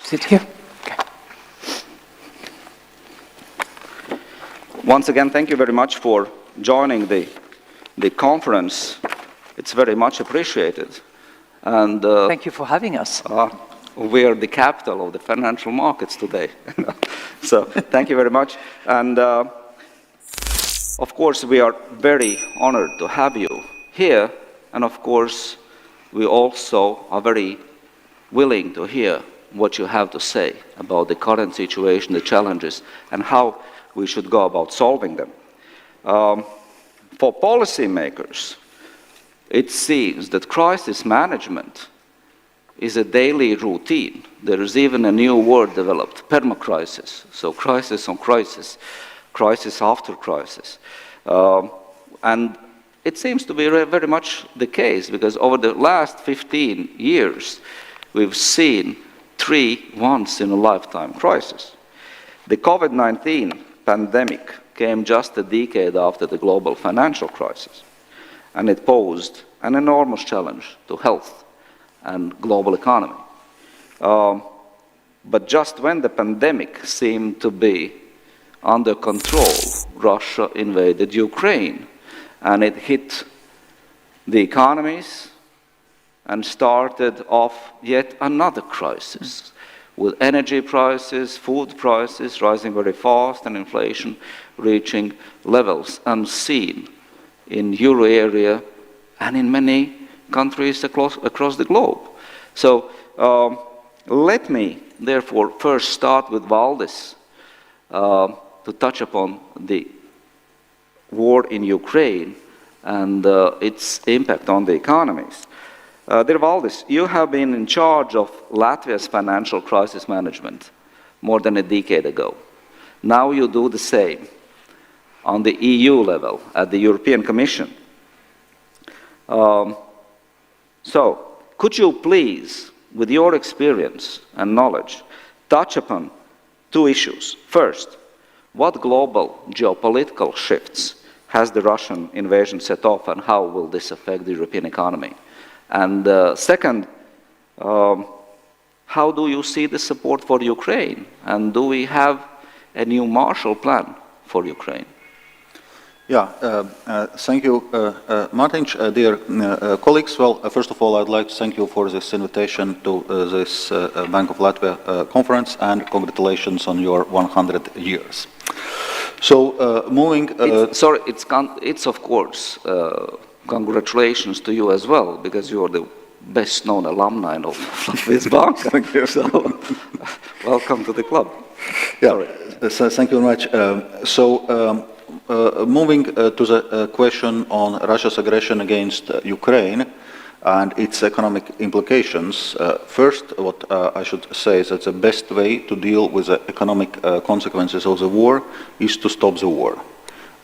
Sit here. Okay. Once again, thank you very much for joining the conference. It's very much appreciated. And thank you for having us. We are the capital of the financial markets today. So thank you very much. And of course, we are very honored to have you here. And of course, we also are very willing to hear what you have to say about the current situation, the challenges, and how we should go about solving them. For policymakers, it seems that crisis management is a daily routine. There is even a new word developed, permacrisis. So crisis on crisis, crisis after crisis. And it seems to be very much the case, because over the last 15 years, we've seen 3 once-in-a-lifetime crises. The COVID-19 pandemic came just a decade after the global financial crisis, and it posed an enormous challenge to health and global economy. But just when the pandemic seemed to be under control, Russia invaded Ukraine, and it hit the economies and started off yet another crisis, with energy prices, food prices rising very fast, and inflation reaching levels unseen in euro area and in many countries across the globe. So let me therefore first start with Valdis to touch upon the war in Ukraine and its impact on the economies. Dear Valdis, you have been in charge of Latvia's financial crisis management more than a decade ago. Now you do the same on the EU level at the European Commission. So, could you please, with your experience and knowledge, touch upon 2 issues? First, what global geopolitical shifts has the Russian invasion set off, and how will this affect the European economy? And second, how do you see the support for Ukraine? And do we have a new Marshall Plan for Ukraine? Yeah, thank you, Mārtiņš. Dear colleagues, well, first of all, I'd like to thank you for this invitation to this Bank of Latvia conference, and congratulations on your 100 years. So, moving... It's of course, congratulations to you as well, because you are the best-known alumni of Latvijas Banka. Thank you. So, welcome to the club. Yeah, thank you very much. Moving to the question on Russia's aggression against Ukraine and its economic implications, first, what I should say is that the best way to deal with the economic consequences of the war is to stop the war.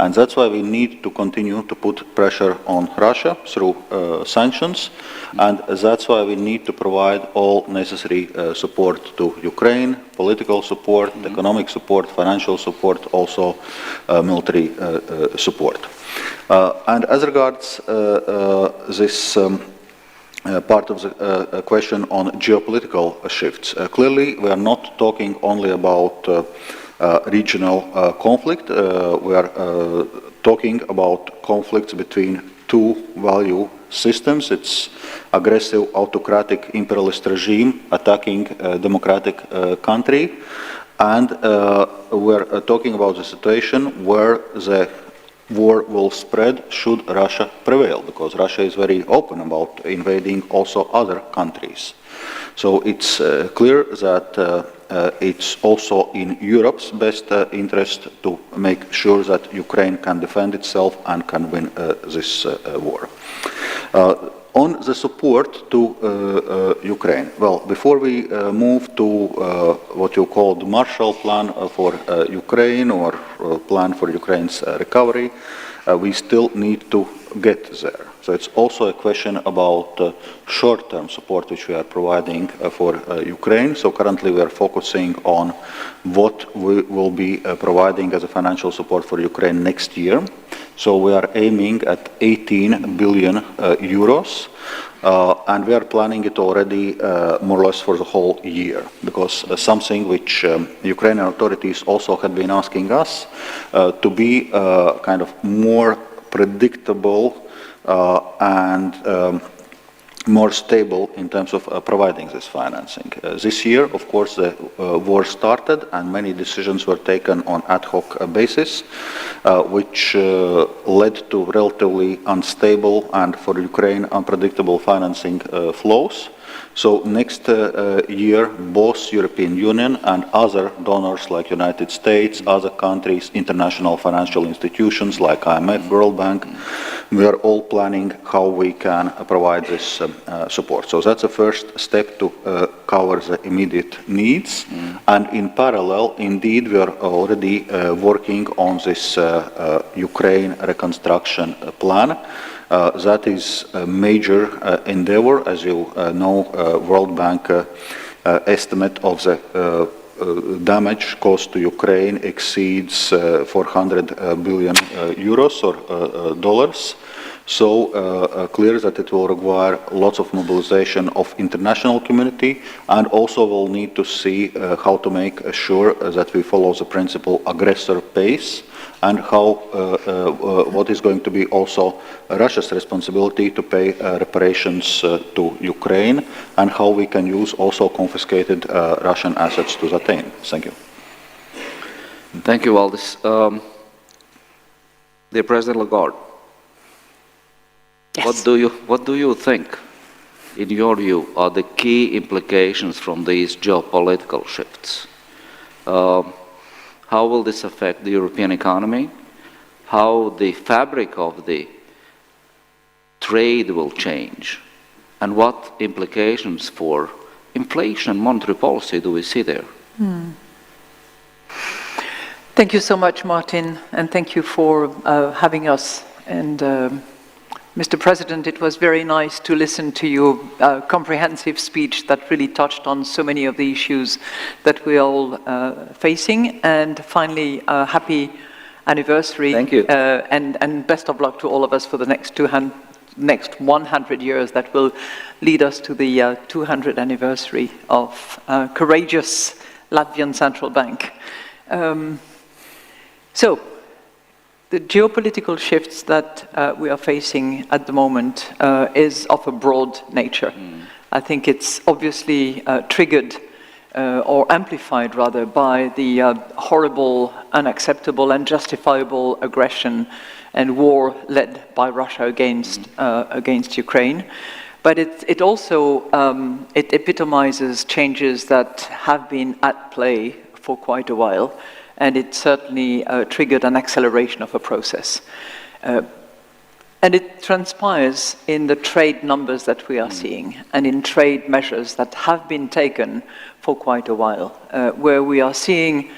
And that's why we need to continue to put pressure on Russia through sanctions, and that's why we need to provide all necessary support to Ukraine, political support, economic support, financial support, also military support. And as regards this part of the question on geopolitical shifts, clearly we are not talking only about regional conflict. We are talking about conflicts between 2 value systems. It's aggressive autocratic imperialist regime attacking a democratic country, and we're talking about a situation where the war will spread should Russia prevail, because Russia is very open about invading also other countries. So it's clear that it's also in Europe's best interest to make sure that Ukraine can defend itself and can win this war. On the support to Ukraine, well, before we move to what you call the Marshall Plan for Ukraine, or Plan for Ukraine's recovery, we still need to get there. So it's also a question about short-term support which we are providing for Ukraine. So currently we are focusing on what we will be providing as a financial support for Ukraine next year. So we are aiming at 18 billion euros, and we are planning it already more or less for the whole year, because something which Ukrainian authorities also had been asking us to be kind of more predictable and more stable in terms of providing this financing. This year, of course, the war started and many decisions were taken on ad hoc basis, which led to relatively unstable and for Ukraine unpredictable financing flows. So next year, both European Union and other donors like United States, other countries, international financial institutions like IMF, World Bank, we are all planning how we can provide this support. So that's the first step to cover the immediate needs. And in parallel, indeed, we are already working on this Ukraine reconstruction plan. That is a major endeavor. As you know, World Bank estimate of the damage caused to Ukraine exceeds 400 billion euros or dollars. So clear that it will require lots of mobilization of international community, and also we'll need to see how to make sure that we follow the principle aggressor pays, and how what is going to be also Russia's responsibility to pay reparations to Ukraine, and how we can use also confiscated Russian assets to that aim. Thank you. Thank you, Valdis. Dear President Lagarde, Yes. what do you think, in your view, are the key implications from these geopolitical shifts? How will this affect the European economy? How the fabric of the trade will change? And what implications for inflation and monetary policy do we see there? Thank you so much, Martin, and thank you for having us. And Mr. President, it was very nice to listen to your comprehensive speech that really touched on so many of the issues that we are all facing. And finally, happy anniversary. Thank you. And best of luck to all of us for the next 100 years that will lead us to the 200th anniversary of courageous Latvian Central Bank. So, the geopolitical shifts that we are facing at the moment is of a broad nature. I think it's obviously triggered or amplified rather by the horrible, unacceptable and justifiable aggression and war led by Russia against Ukraine. But it also it epitomizes changes that have been at play for quite a while. And it certainly triggered an acceleration of a process. And it transpires in the trade numbers that we are seeing, and in trade measures that have been taken for quite a while, where we are seeing,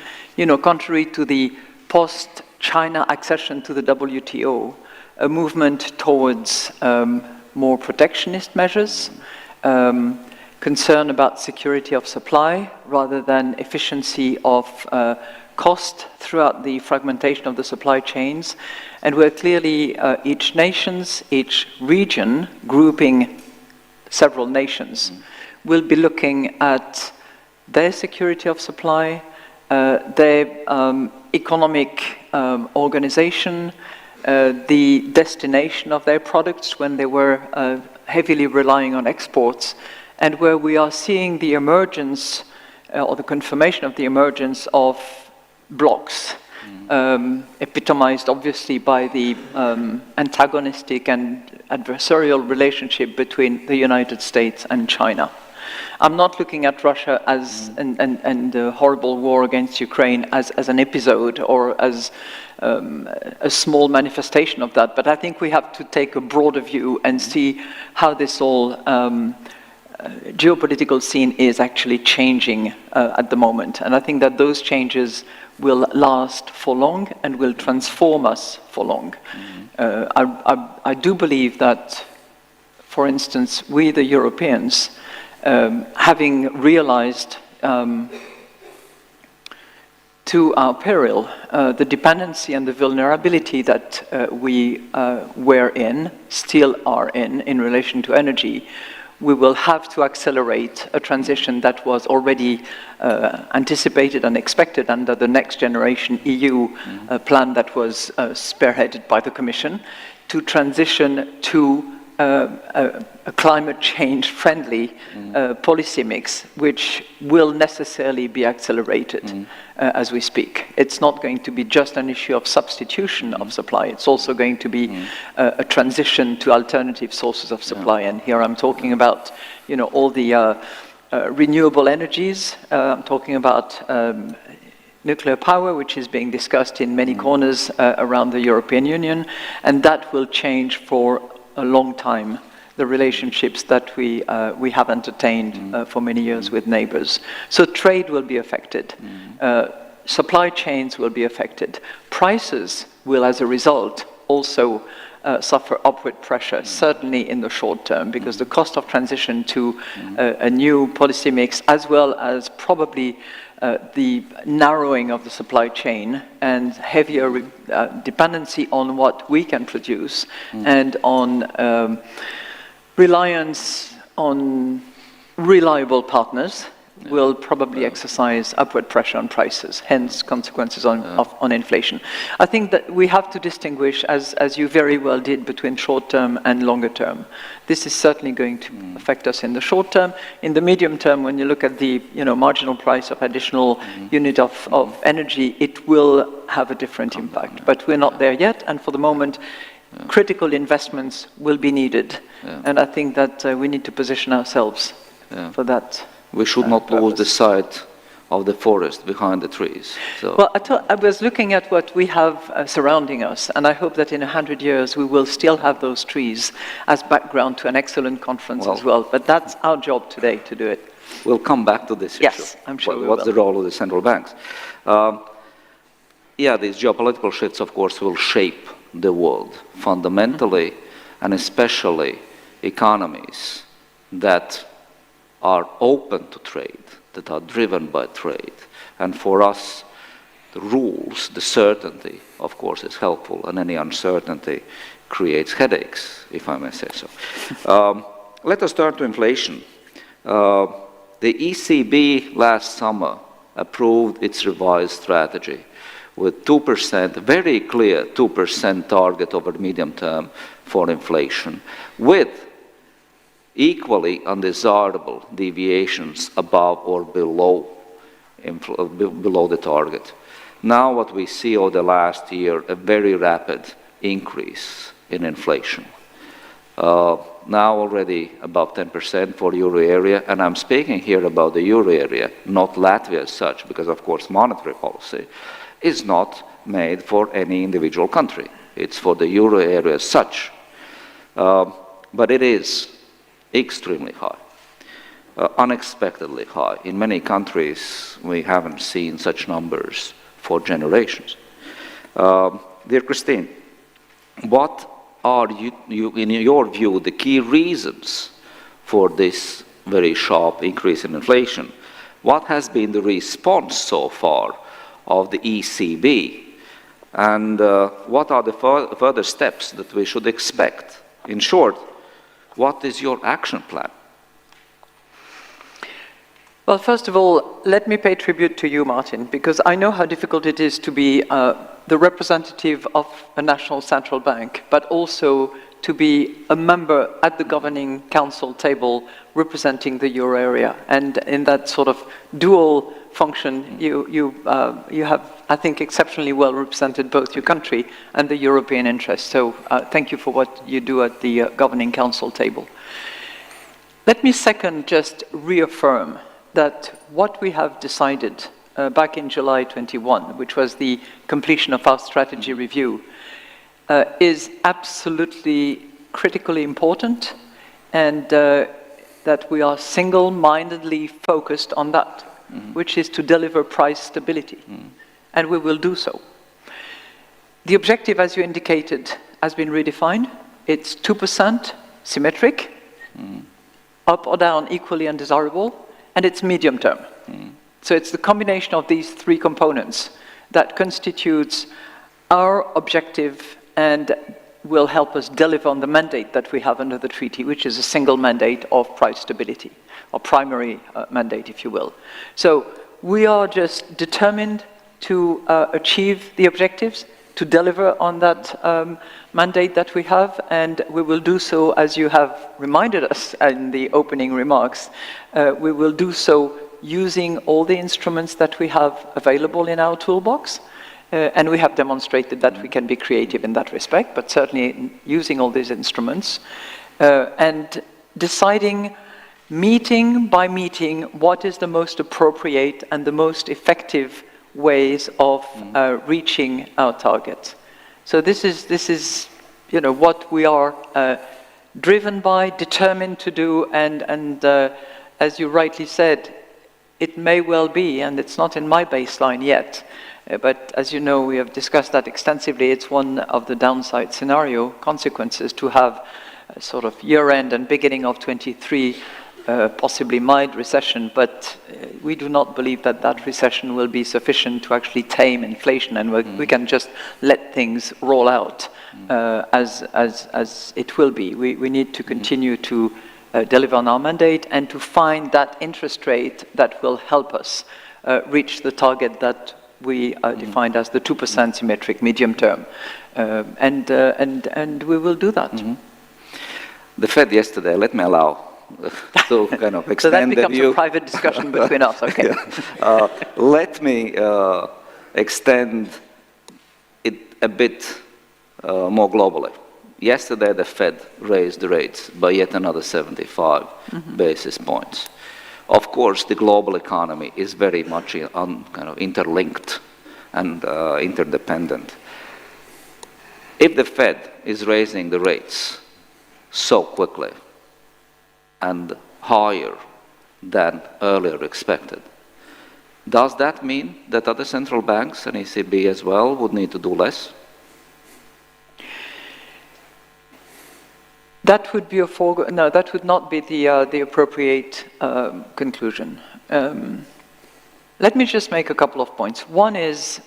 contrary to the post-China accession to the WTO, a movement towards more protectionist measures, concern about security of supply rather than efficiency of cost throughout the fragmentation of the supply chains, and where clearly each region, grouping several nations, will be looking at their security of supply, their economic organization, the destination of their products when they were heavily relying on exports, and where we are seeing the emergence or the confirmation of the emergence of blocks, epitomized obviously by the antagonistic and adversarial relationship between the United States and China. I'm not looking at Russia as and the horrible war against Ukraine as an episode or as a small manifestation of that, but I think we have to take a broader view and see how this whole geopolitical scene is actually changing at the moment. And I think that those changes will last for long and will transform us for long. I do believe that, for instance, we the Europeans, having realized to to our peril, the dependency and the vulnerability that we were in, still are in relation to energy, we will have to accelerate a transition that was already anticipated and expected under the Next Generation EU plan that was spearheaded by the Commission, to transition to a climate change friendly policy mix, which will necessarily be accelerated as we speak. It's not going to be just an issue of substitution of supply, it's also going to be a transition to alternative sources of supply. And here I'm talking about, you know, all the renewable energies. I'm talking about nuclear power, which is being discussed in many corners around the European Union, and that will change for a long time the relationships that we have entertained for many years with neighbors. So trade will be affected. Supply chains will be affected. Prices will, as a result, also suffer upward pressure, certainly in the short term, because the cost of transition to a new policy mix, as well as probably the narrowing of the supply chain and heavier dependency on what we can produce and on reliance on reliable partners will probably exercise upward pressure on prices, hence consequences on inflation. I think that we have to distinguish, as you very well did, between short term and longer term. This is certainly going to affect us in the short term. In the medium term, when you look at the marginal price of additional unit of energy, it will have a different impact. But we're not there yet, and for the moment, critical investments will be needed. And I think that we need to position ourselves for that. We should not lose the sight of the forest behind the trees. So. Well, I was looking at what we have surrounding us, and I hope that in 100 years we will still have those trees as background to an excellent conference as well. But that's our job today to do it. We'll come back to this issue. Yes, I'm sure we will. What's the role of the central banks? These geopolitical shifts, of course, will shape the world fundamentally, and especially economies that are open to trade, that are driven by trade. And for us, the rules, the certainty, of course, is helpful, and any uncertainty creates headaches, if I may say so. Let us turn to inflation. The ECB last summer approved its revised strategy with 2%, very clear 2% target over the medium term for inflation, with equally undesirable deviations above or below the target. Now what we see over the last year, a very rapid increase in inflation. Now already above 10% for euro area, and I'm speaking here about the euro area, not Latvia as such, because of course monetary policy is not made for any individual country. It's for the euro area as such. But it is extremely high, unexpectedly high. In many countries, we haven't seen such numbers for generations. Dear Christine, what are, in your view, the key reasons for this very sharp increase in inflation? What has been the response so far of the ECB? And what are the further steps that we should expect? In short, what is your action plan? Well, first of all, let me pay tribute to you, Mārtiņš, because I know how difficult it is to be the representative of a national central bank, but also to be a member at the governing council table representing the euro area. And in that sort of dual function, you have, I think, exceptionally well represented both your country and the European interest. So thank you for what you do at the governing council table. Let me second just reaffirm that what we have decided back in July 21, which was the completion of our strategy review, is absolutely critically important, and that we are single-mindedly focused on that, which is to deliver price stability, and we will do so. The objective, as you indicated, has been redefined. It's 2% symmetric, up or down equally undesirable, and it's medium term. So it's the combination of these three components that constitutes our objective and will help us deliver on the mandate that we have under the treaty, which is a single mandate of price stability, or primary mandate, if you will. So we are just determined to achieve the objectives, to deliver on that mandate that we have, and we will do so, as you have reminded us in the opening remarks, we will do so using all the instruments that we have available in our toolbox, and we have demonstrated that we can be creative in that respect, but certainly using all these instruments, and deciding meeting by meeting what is the most appropriate and the most effective ways of reaching our target. So this is what we are driven by, determined to do, and as you rightly said, it may well be, and it's not in my baseline yet, but as you know, we have discussed that extensively. It's one of the downside scenario consequences to have a sort of year-end and beginning of 23 possibly mild recession, but we do not believe that that recession will be sufficient to actually tame inflation, and we can just let things roll out as it will be. We need to continue to deliver on our mandate and to find that interest rate that will help us reach the target that we defined as the 2% symmetric medium term, and we will do that. The Fed yesterday, let me allow to kind of extend so that becomes the view. A private discussion between us, okay. Let me extend it a bit more globally. Yesterday, the Fed raised the rates by yet another 75 basis points. Of course, the global economy is very much kind of interlinked and interdependent. If the Fed is raising the rates so quickly and higher than earlier expected, does that mean that other central banks and ECB as well would need to do less? That would be no, that would not be the appropriate conclusion. Let me just make a couple of points. One is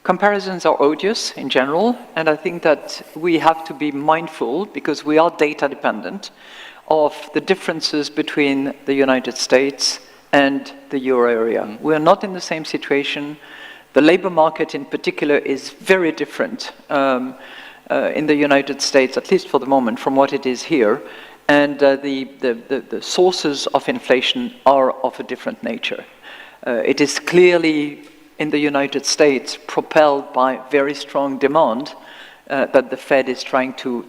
comparisons are odious in general, and I think that we have to be mindful, because we are data dependent, of the differences between the United States and the euro area. We are not in the same situation. The labor market in particular is very different in the United States, at least for the moment, from what it is here. And the sources of inflation are of a different nature. It is clearly in the United States propelled by very strong demand that the Fed is trying to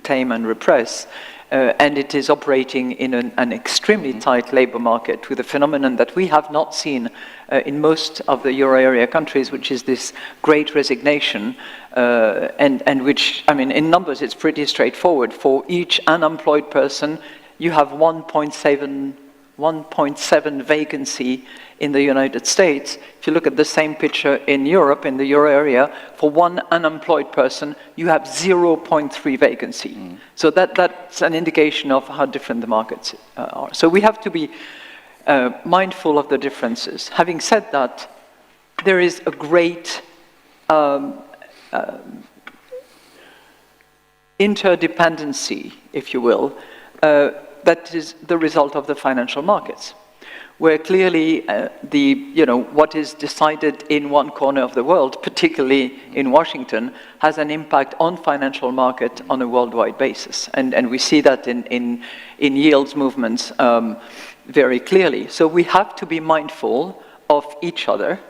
tame and repress. And it is operating in an extremely tight labor market with a phenomenon that we have not seen in most of the euro area countries, which is this great resignation, and which, I mean, in numbers it's pretty straightforward. For each unemployed person, you have 1.7 vacancy in the United States. If you look at the same picture in Europe, in the euro area, for one unemployed person, you have 0.3 vacancy. So that's an indication of how different the markets are. So we have to be mindful of the differences. Having said that, there is a great interdependency, if you will, that is the result of the financial markets, where clearly what is decided in one corner of the world, particularly in Washington, has an impact on financial market on a worldwide basis. And we see that in yields movements very clearly. So we have to be mindful of each other,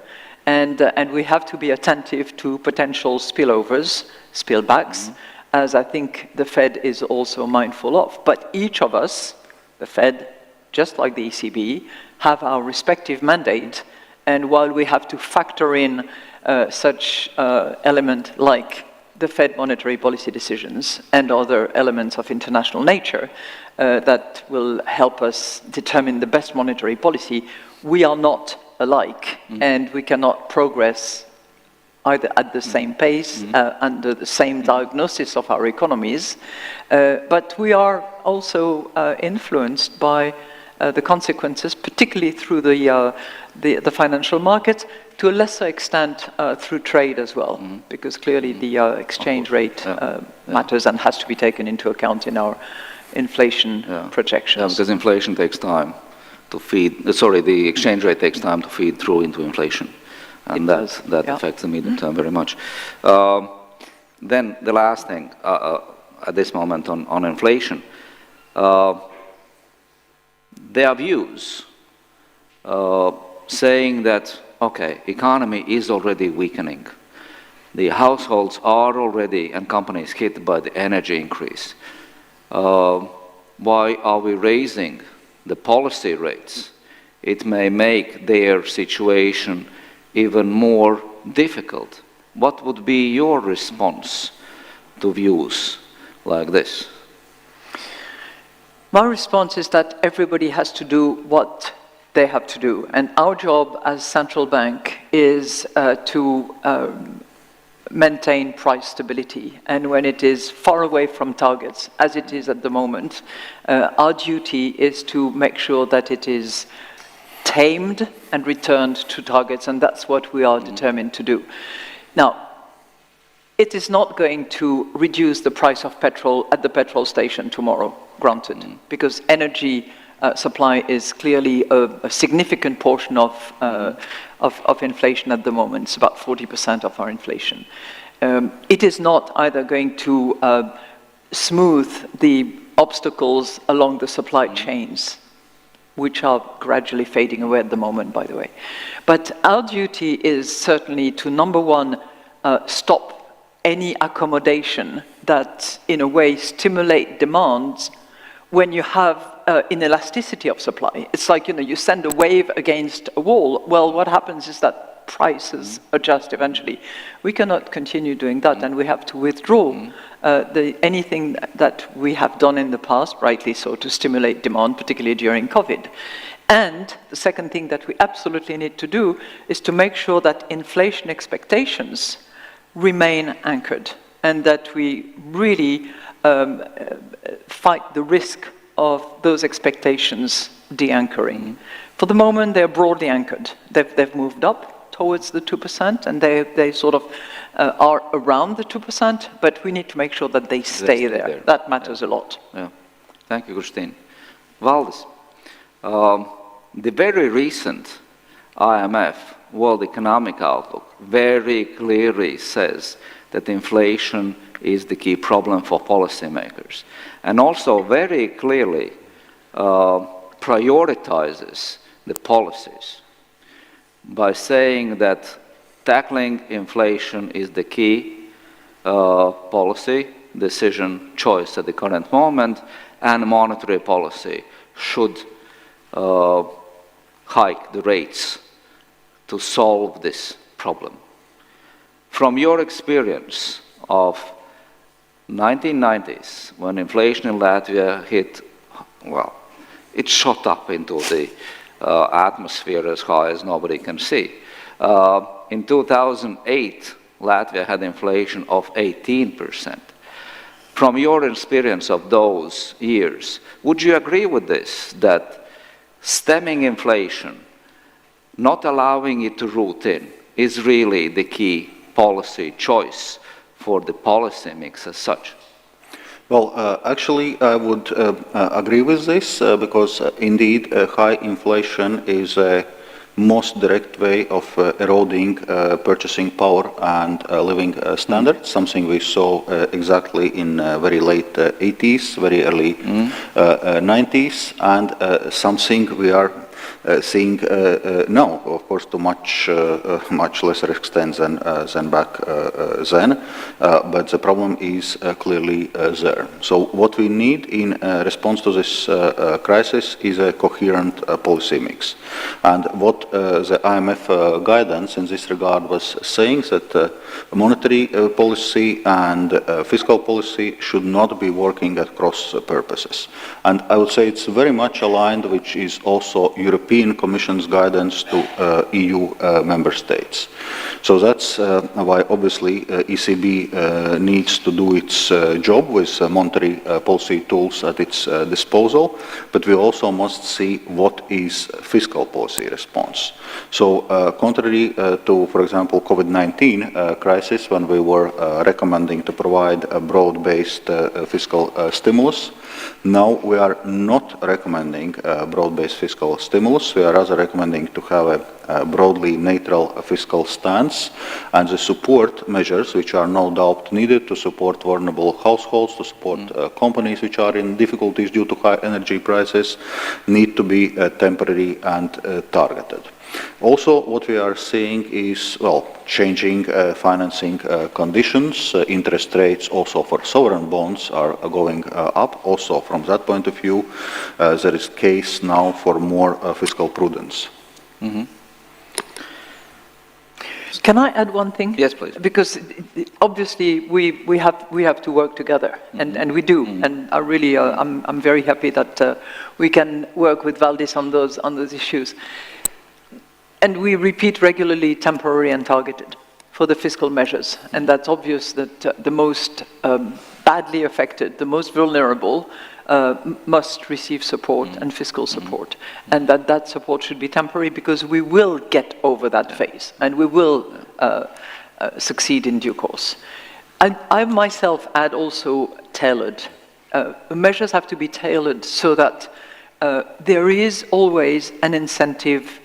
and we have to be attentive to potential spillovers, spillbacks, as I think the Fed is also mindful of. But each of us, the Fed, just like the ECB, have our respective mandate, and while we have to factor in such element like the Fed monetary policy decisions and other elements of international nature that will help us determine the best monetary policy, we are not alike, and we cannot progress either at the same pace, under the same diagnosis of our economies, but we are also influenced by the consequences, particularly through the financial markets, to a lesser extent through trade as well, because clearly the exchange rate matters and has to be taken into account in our inflation projections. Yeah, because inflation takes time to feed, the exchange rate takes time to feed through into inflation. And that affects the medium term very much. Then the last thing at this moment on inflation, there are views saying that, okay, economy is already weakening. The households are already, and companies, hit by the energy increase. Why are we raising the policy rates? It may make their situation even more difficult. What would be your response to views like this? My response is that everybody has to do what they have to do. And our job as central bank is to maintain price stability. And when it is far away from targets, as it is at the moment, our duty is to make sure that it is tamed and returned to targets, and that's what we are determined to do. Now, it is not going to reduce the price of petrol at the petrol station tomorrow, granted, because energy supply is clearly a significant portion of inflation at the moment. It's about 40% of our inflation. It is not either going to smooth the obstacles along the supply chains, which are gradually fading away at the moment, by the way. But our duty is certainly to, number one, stop any accommodation that, in a way, stimulate demands when you have inelasticity of supply. It's like, you send a wave against a wall. Well, what happens is that prices adjust eventually. We cannot continue doing that, and we have to withdraw anything that we have done in the past, rightly so, to stimulate demand, particularly during COVID. And the second thing that we absolutely need to do is to make sure that inflation expectations remain anchored, and that we really fight the risk of those expectations de-anchoring. For the moment, they're broadly anchored. They've moved up towards the 2%, and they sort of are around the 2%, but we need to make sure that they stay there. That matters a lot. Yeah. Thank you, Christine. Valdis, the very recent IMF World Economic Outlook very clearly says that inflation is the key problem for policymakers, and also very clearly prioritizes the policies by saying that tackling inflation is the key policy decision choice at the current moment, and monetary policy should hike the rates to solve this problem. From your experience of 1990s, when inflation in Latvia hit, well, it shot up into the atmosphere as high as nobody can see. In 2008, Latvia had inflation of 18%. From your experience of those years, would you agree with this, that stemming inflation, not allowing it to root in, is really the key policy choice for the policy mix as such? Well, actually, I would agree with this because indeed high inflation is a most direct way of eroding purchasing power and living standards, something we saw exactly in very late 80s, very early 90s, and something we are seeing now, of course, to much lesser extent than back then, but the problem is clearly there. So what we need in response to this crisis is a coherent policy mix. And what the IMF guidance in this regard was saying that monetary policy and fiscal policy should not be working at cross purposes. And I would say it's very much aligned, which is also European European Commission's guidance to EU member states. So that's why obviously ECB needs to do its job with monetary policy tools at its disposal, but we also must see what is fiscal policy response. So contrary to, for example, COVID-19 crisis, when we were recommending to provide a broad-based fiscal stimulus, now we are not recommending broad-based fiscal stimulus. We are rather recommending to have a broadly neutral fiscal stance, and the support measures, which are no doubt needed to support vulnerable households, to support companies which are in difficulties due to high energy prices, need to be temporary and targeted. Also, what we are seeing is, well, changing financing conditions. Interest rates also for sovereign bonds are going up. Also, from that point of view, there is case now for more fiscal prudence. Mm-hmm. Can I add one thing? Yes, please. Because obviously we have to work together, and we do. And I really I'm very happy that we can work with Valdis on those issues. And we repeat regularly temporary and targeted for the fiscal measures. And that's obvious that the most badly affected, the most vulnerable, must receive support and fiscal support. And that support should be temporary, because we will get over that phase and we will succeed in due course. And I myself add also tailored. Measures have to be tailored so that there is always an incentive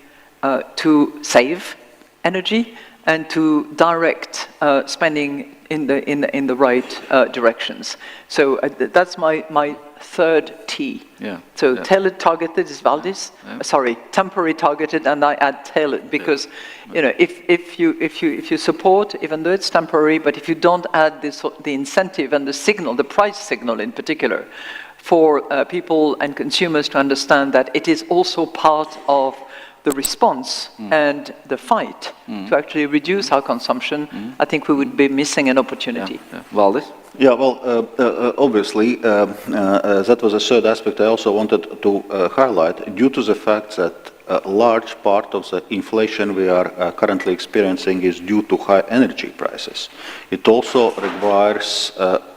to save energy and to direct spending in the right directions. So that's my third T. Yeah. So tailored, targeted is Valdis. Sorry, temporary, targeted, and I add tailored, because you know, if you support, even though it's temporary, but if you don't add the incentive and the signal, the price signal in particular, for people and consumers to understand that it is also part of the response and the fight to actually reduce our consumption, I think we would be missing an opportunity. Valdis? Yeah, well, obviously, that was a third aspect I also wanted to highlight, due to the fact that a large part of the inflation we are currently experiencing is due to high energy prices. It also requires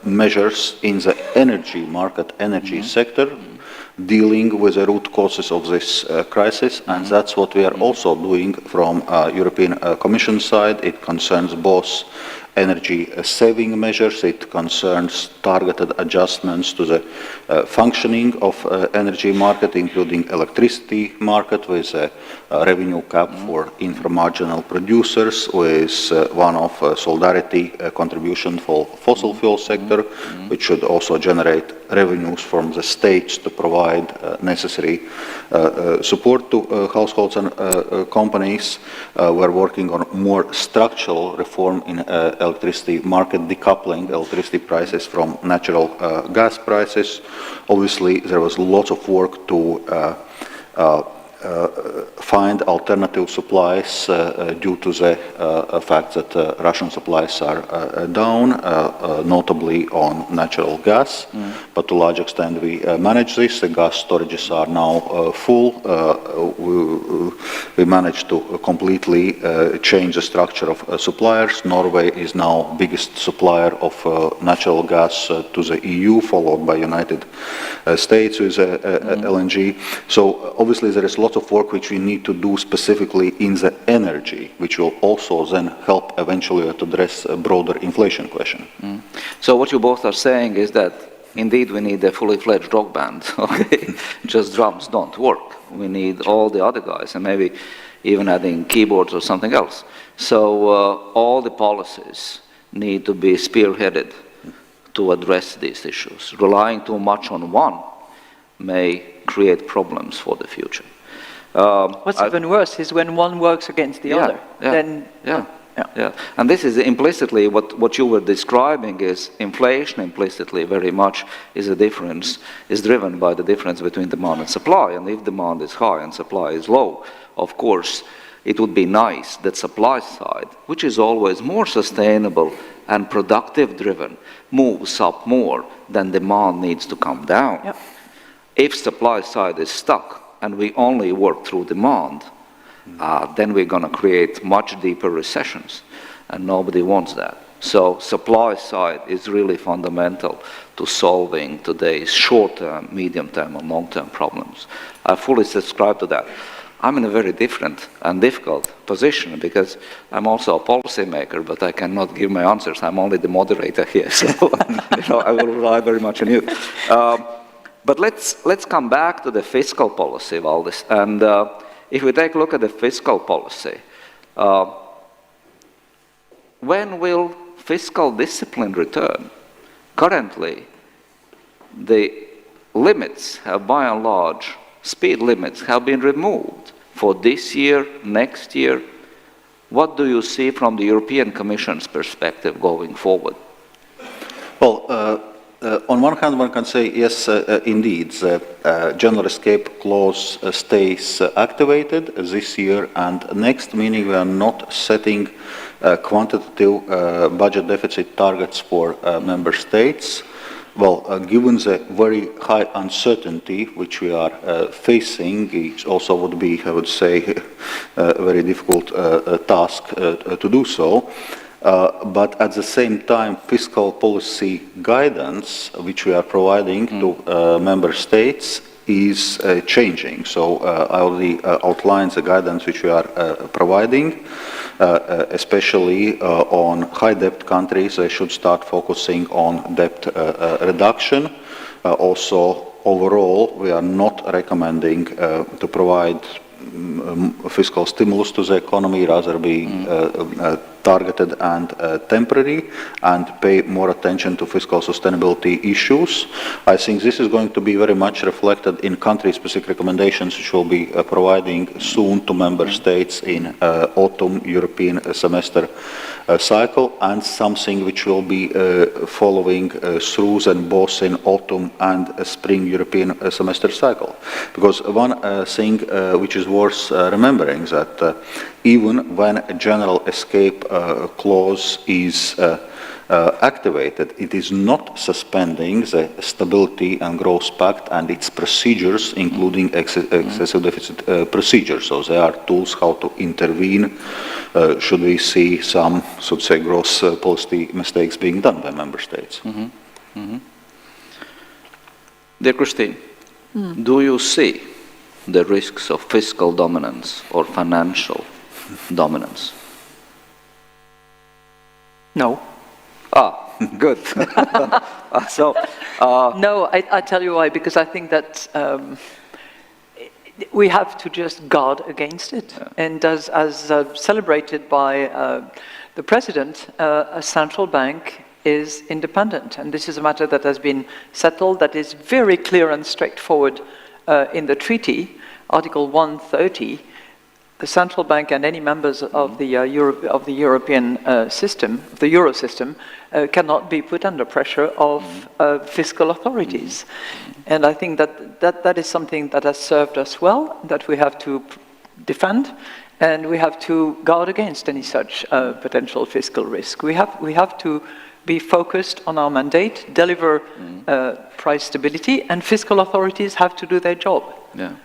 measures in the energy market, energy sector, dealing with the root causes of this crisis, and that's what we are also doing from European Commission side. It concerns both energy saving measures, it concerns targeted adjustments to the functioning of energy market, including electricity market, with a revenue cap for infra-marginal producers, with one-off solidarity contribution for fossil fuel sector, which should also generate revenues from the states to provide necessary support to households and companies. We're working on more structural reform in electricity market, decoupling electricity prices from natural gas prices. Obviously, there was lots of work to find alternative supplies due to the fact that Russian supplies are down, notably on natural gas. But to a large extent we manage this. The gas storages are now full. We managed to completely change the structure of suppliers. Norway is now biggest supplier of natural gas to the EU, followed by United States with LNG. So obviously there is lots of work which we need to do specifically in the energy, which will also then help eventually to address a broader inflation question. So what you both are saying is that indeed we need a fully fledged rock band, okay? Just drums don't work. We need all the other guys, and maybe even adding keyboards or something else. So all the policies need to be spearheaded to address these issues. Relying too much on one may create problems for the future. What's even worse is when one works against the other. Then, and this is implicitly what you were describing is inflation. Implicitly, very much is driven by the difference between demand and supply. And if demand is high and supply is low, of course, it would be nice that supply side, which is always more sustainable and productive driven, moves up more than demand needs to come down. If supply side is stuck and we only work through demand, then we're going to create much deeper recessions, and nobody wants that. So supply side is really fundamental to solving today's short-term, medium-term, and long-term problems. I fully subscribe to that. I'm in a very different and difficult position because I'm also a policymaker, but I cannot give my answers. I'm only the moderator here, so I will rely very much on you. But let's come back to the fiscal policy, Valdis. And if we take a look at the fiscal policy, when will fiscal discipline return? Currently, the limits have, by and large, speed limits have been removed for this year, next year. What do you see from the European Commission's perspective going forward? Well, on one hand, one can say, yes, indeed, the general escape clause stays activated this year and next, meaning we are not setting quantitative budget deficit targets for member states. Well, given the very high uncertainty which we are facing, it also would be, I would say, a very difficult task to do so. But at the same time, fiscal policy guidance, which we are providing to member states, is changing. So I already outlined the guidance which we are providing, especially on high debt countries. They should start focusing on debt reduction. Also, overall, we are not recommending to provide fiscal stimulus to the economy, rather be targeted and temporary, and pay more attention to fiscal sustainability issues. I think this is going to be very much reflected in country-specific recommendations, which will be providing soon to member states in autumn European semester cycle, and something which will be following through and both in autumn and spring European semester cycle. Because one thing which is worth remembering that even when a general escape clause is activated, it is not suspending the Stability and Growth Pact and its procedures, including excessive deficit procedures. So there are tools how to intervene should we see some, so to say, gross policy mistakes being done by member states. Dear Christine, do you see the risks of fiscal dominance or financial dominance? No. Good. No, I tell you why, because I think that we have to just guard against it. Yeah. And as celebrated by the President, a central bank is independent. And this is a matter that has been settled, that is very clear and straightforward in the treaty, Article 130. The central bank and any members of the European system, the Euro system, cannot be put under pressure of fiscal authorities. And I think that is something that has served us well, that we have to defend, and we have to guard against any such potential fiscal risk. We have to be focused on our mandate, deliver price stability, and fiscal authorities have to do their job. Yeah.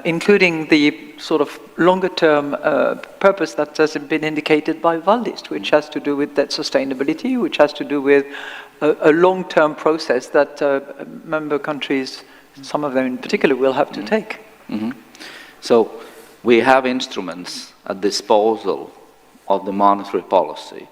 Including the sort of longer-term purpose that has been indicated by Valdis, which has to do with debt sustainability, which has to do with a long-term process that member countries, some of them in particular, will have to take. So we have instruments at disposal of the monetary policy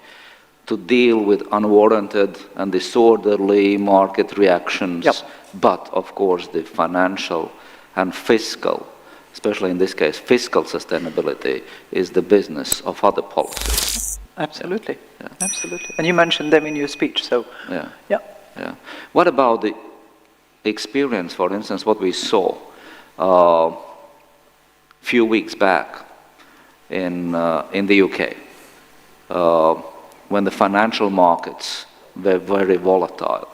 to deal with unwarranted and disorderly market reactions, but of course the financial and fiscal, especially in this case, fiscal sustainability is the business of other policies. Absolutely, absolutely. And you mentioned them in your speech, so yeah. What about the experience, for instance, what we saw a few weeks back in the UK, when the financial markets were very volatile?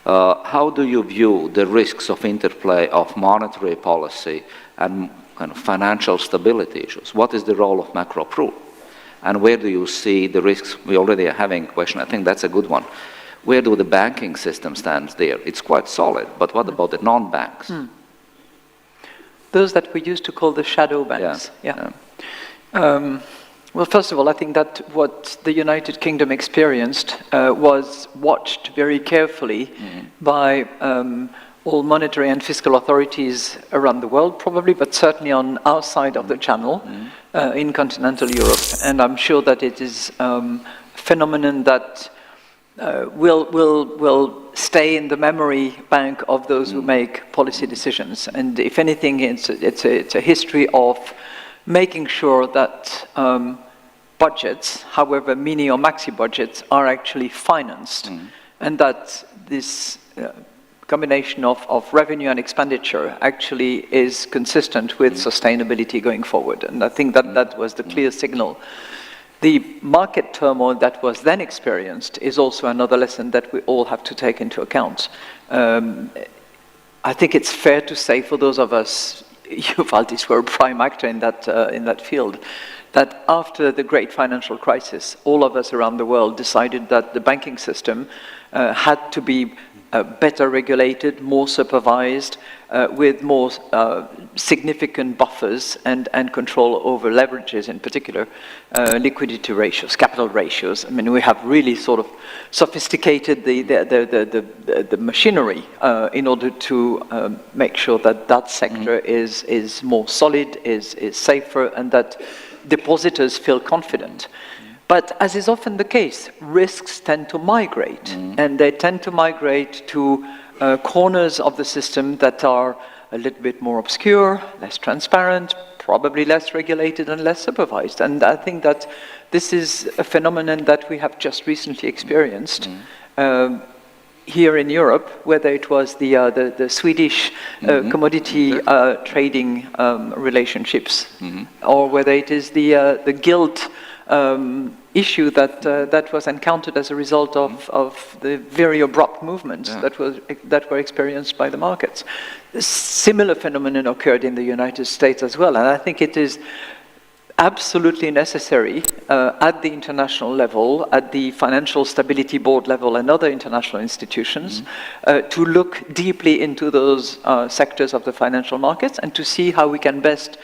How do you view the risks of interplay of monetary policy and kind of financial stability issues? What is the role of macro-proof? And where do you see the risks? We already are having a question. I think that's a good one. Where do the banking system stand there? It's quite solid, but what about the non-banks? Those that we used to call the shadow banks. Well, first of all, I think that what the United Kingdom experienced was watched very carefully by all monetary and fiscal authorities around the world, probably, but certainly on our side of the channel in continental Europe. And I'm sure that it is a phenomenon that will stay in the memory bank of those who make policy decisions. And if anything, it's a history of making sure that budgets, however mini or maxi budgets, are actually financed, and that this combination of revenue and expenditure actually is consistent with sustainability going forward. And I think that that was the clear signal. The market turmoil that was then experienced is also another lesson that we all have to take into account. I think it's fair to say, for those of us, you, Valdis, were a prime actor in that field, that after the great financial crisis, all of us around the world decided that the banking system had to be better regulated, more supervised, with more significant buffers and control over leverages, in particular, liquidity ratios, capital ratios. I mean, we have really sort of sophisticated the machinery in order to make sure that that sector is more solid, is safer, and that depositors feel confident. But as is often the case, risks tend to migrate, and they tend to migrate to corners of the system that are a little bit more obscure, less transparent, probably less regulated and less supervised. And I think that this is a phenomenon that we have just recently experienced here in Europe, whether it was the Swedish commodity trading relationships, or whether it is the gilt issue that was encountered as a result of the very abrupt movements that were experienced by the markets. A similar phenomenon occurred in the United States as well, and I think it is absolutely necessary at the international level, at the Financial Stability Board level and other international institutions, to look deeply into those sectors of the financial markets and to see how we can best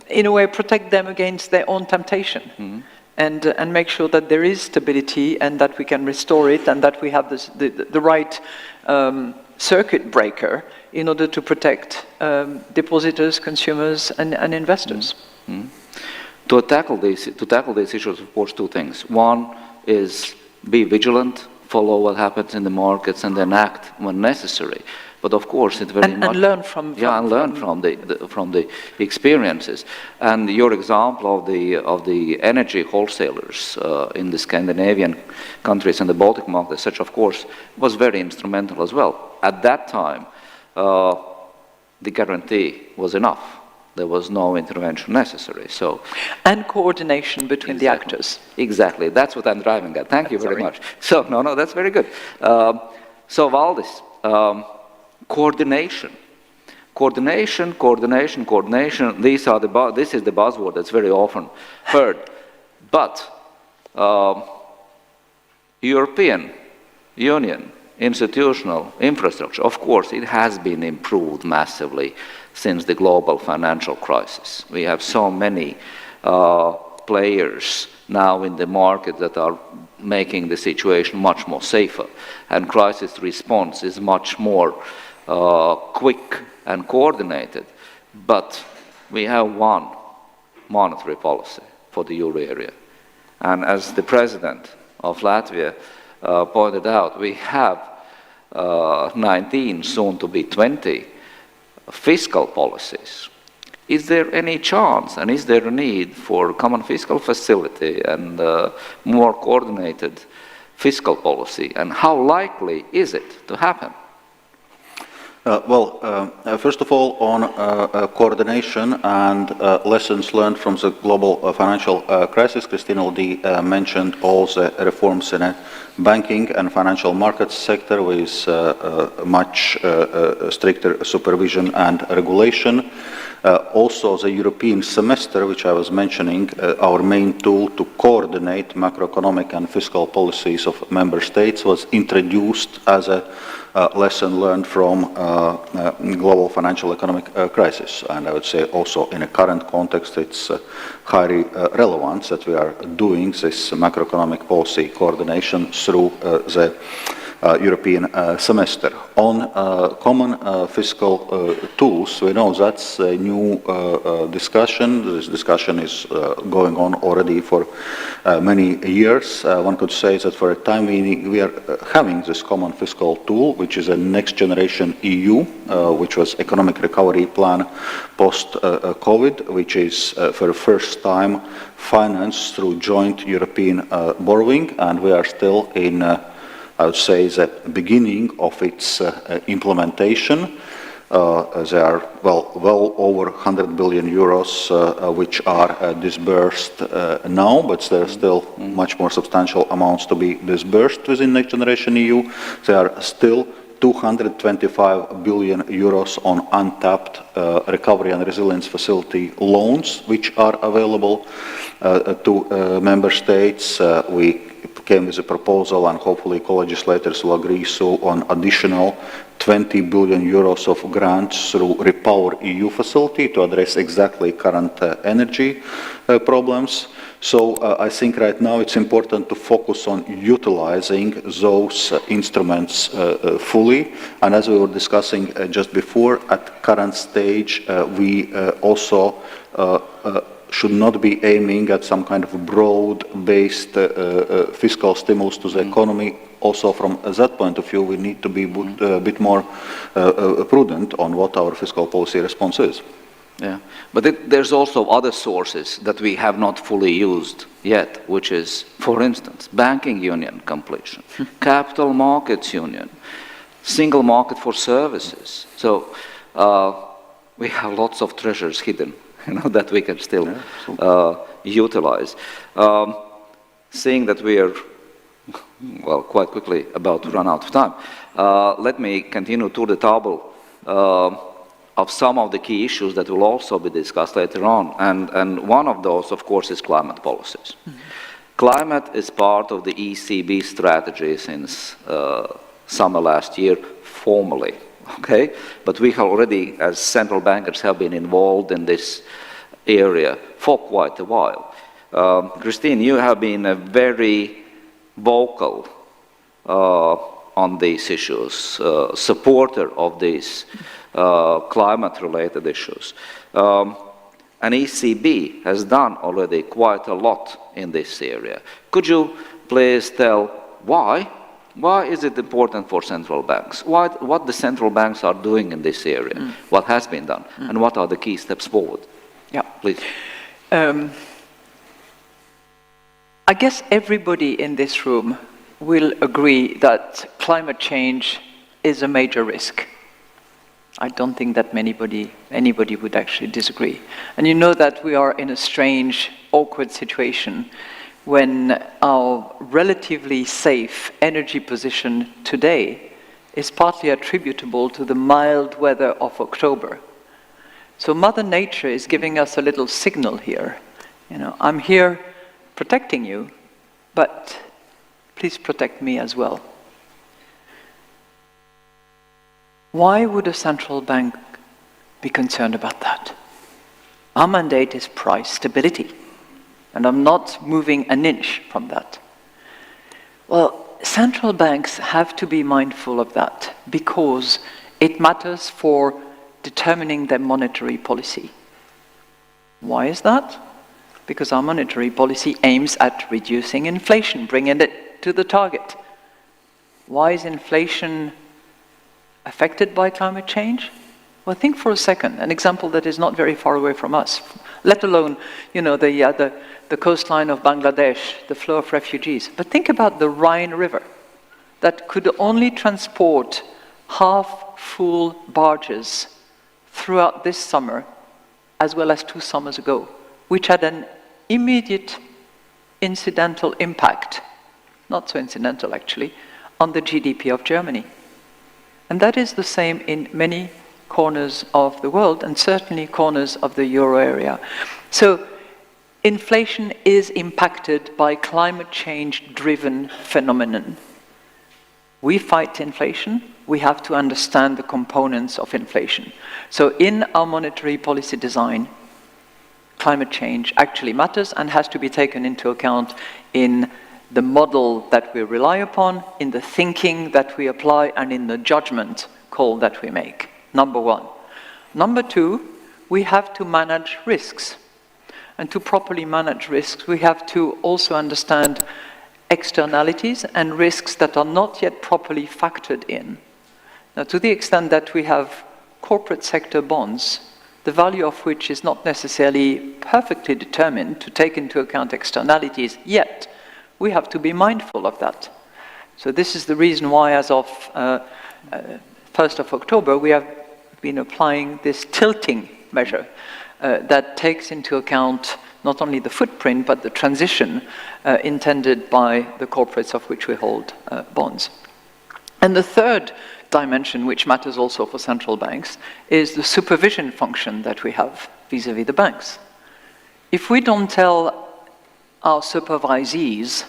in a way, protect them against their own temptation, and make sure that there is stability and that we can restore it, and that we have the right circuit breaker in order to protect depositors, consumers, and investors. To tackle these issues, of course, two things. One is be vigilant, follow what happens in the markets, and then act when necessary. But of course, it very much... And learn from the experiences. And your example of the energy wholesalers in the Scandinavian countries and the Baltic market, such, of course, was very instrumental as well. At that time, the guarantee was enough. There was no intervention necessary. So, and coordination between the actors. Exactly. That's what I'm driving at. Thank you very much. So, no, that's very good. So, Valdis, coordination. This is the buzzword that's very often heard. But European Union institutional infrastructure, of course, it has been improved massively since the global financial crisis. We have so many players now in the market that are making the situation much more safer, and crisis response is much more quick and coordinated. But we have one monetary policy for the euro area, and as the president of Latvia pointed out, we have 19, soon to be 20, fiscal policies. Is there any chance, and is there a need for common fiscal facility and more coordinated fiscal policy, and how likely is it to happen? First of all, on coordination and lessons learned from the global financial crisis, Christina already mentioned all the reforms in the banking and financial markets sector with much stricter supervision and regulation. Also, the European semester, which I was mentioning, our main tool to coordinate macroeconomic and fiscal policies of member states, was introduced as a lesson learned from global financial economic crisis. And I would say also in a current context, it's highly relevant that we are doing this macroeconomic policy coordination through the European semester. On common fiscal tools, we know that's a new discussion. This discussion is going on already for many years. One could say that for a time we are having this common fiscal tool, which is a next generation EU, which was economic recovery plan post-COVID, which is for the first time financed through joint European borrowing, and we are still in I would say the beginning of its implementation. There are well over 100 billion euros which are disbursed now, but there are still much more substantial amounts to be disbursed within Next Generation EU. There are still 225 billion euros on untapped recovery and resilience facility loans which are available to member states. We came with a proposal, and hopefully co-legislators will agree so on additional 20 billion euros of grants through Repower EU facility to address exactly current energy problems. So I think right now it's important to focus on utilizing those instruments fully. And as we were discussing just before, at current stage, we also should not be aiming at some kind of broad-based fiscal stimulus to the economy. Also from that point of view, we need to be a bit more prudent on what our fiscal policy response is. Yeah, but there's also other sources that we have not fully used yet, which is, for instance, banking union completion, capital markets union, single market for services. So we have lots of treasures hidden, that we can still utilize. Seeing that we are, quite quickly about to run out of time, let me continue to the table of some of the key issues that will also be discussed later on. And one of those, of course, is climate policies. Mm-hmm. Climate is part of the ECB strategy since summer last year, formally. Okay, but we have already, as central bankers, have been involved in this area for quite a while. Christine, you have been a very vocal on these issues, supporter of these climate-related issues. And ECB has done already quite a lot in this area. Could you please tell why? Why is it important for central banks? What the central banks are doing in this area? What has been done? And what are the key steps forward? Yeah, please. I guess everybody in this room will agree that climate change is a major risk. I don't think that anybody would actually disagree. And you know that we are in a strange, awkward situation when our relatively safe energy position today is partly attributable to the mild weather of October. So Mother Nature is giving us a little signal here. I'm here protecting you, but please protect me as well. Why would a central bank be concerned about that? Our mandate is price stability. And I'm not moving an inch from that. Well, central banks have to be mindful of that because it matters for determining their monetary policy. Why is that? Because our monetary policy aims at reducing inflation, bringing it to the target. Why is inflation affected by climate change? Well, think for a second, an example that is not very far away from us, let alone, the coastline of Bangladesh, the flow of refugees. But think about the Rhine River that could only transport half-full barges throughout this summer, as well as 2 summers ago, which had an immediate incidental impact, not so incidental actually, on the GDP of Germany. And that is the same in many corners of the world, and certainly corners of the euro area. So inflation is impacted by climate change-driven phenomenon. We fight inflation, we have to understand the components of inflation. So in our monetary policy design, climate change actually matters and has to be taken into account in the model that we rely upon, in the thinking that we apply, and in the judgment call that we make. Number one. Number two, we have to manage risks. And to properly manage risks, we have to also understand externalities and risks that are not yet properly factored in. Now, to the extent that we have corporate sector bonds, the value of which is not necessarily perfectly determined to take into account externalities yet, we have to be mindful of that. So this is the reason why, as of 1st of October, we have been applying this tilting measure that takes into account not only the footprint, but the transition intended by the corporates of which we hold bonds. And the third dimension, which matters also for central banks, is the supervision function that we have vis-à-vis the banks. If we don't tell our supervisees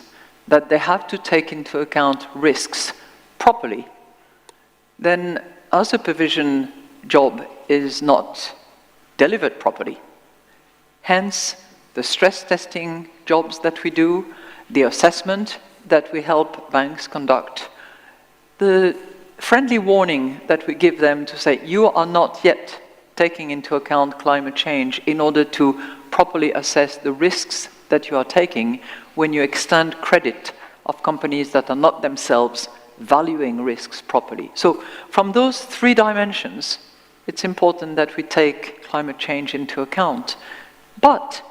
that they have to take into account risks properly, then our supervision job is not delivered properly. Hence, the stress testing jobs that we do, the assessment that we help banks conduct, the friendly warning that we give them to say, you are not yet taking into account climate change in order to properly assess the risks that you are taking when you extend credit of companies that are not themselves valuing risks properly. So from those three dimensions, it's important that we take climate change into account. But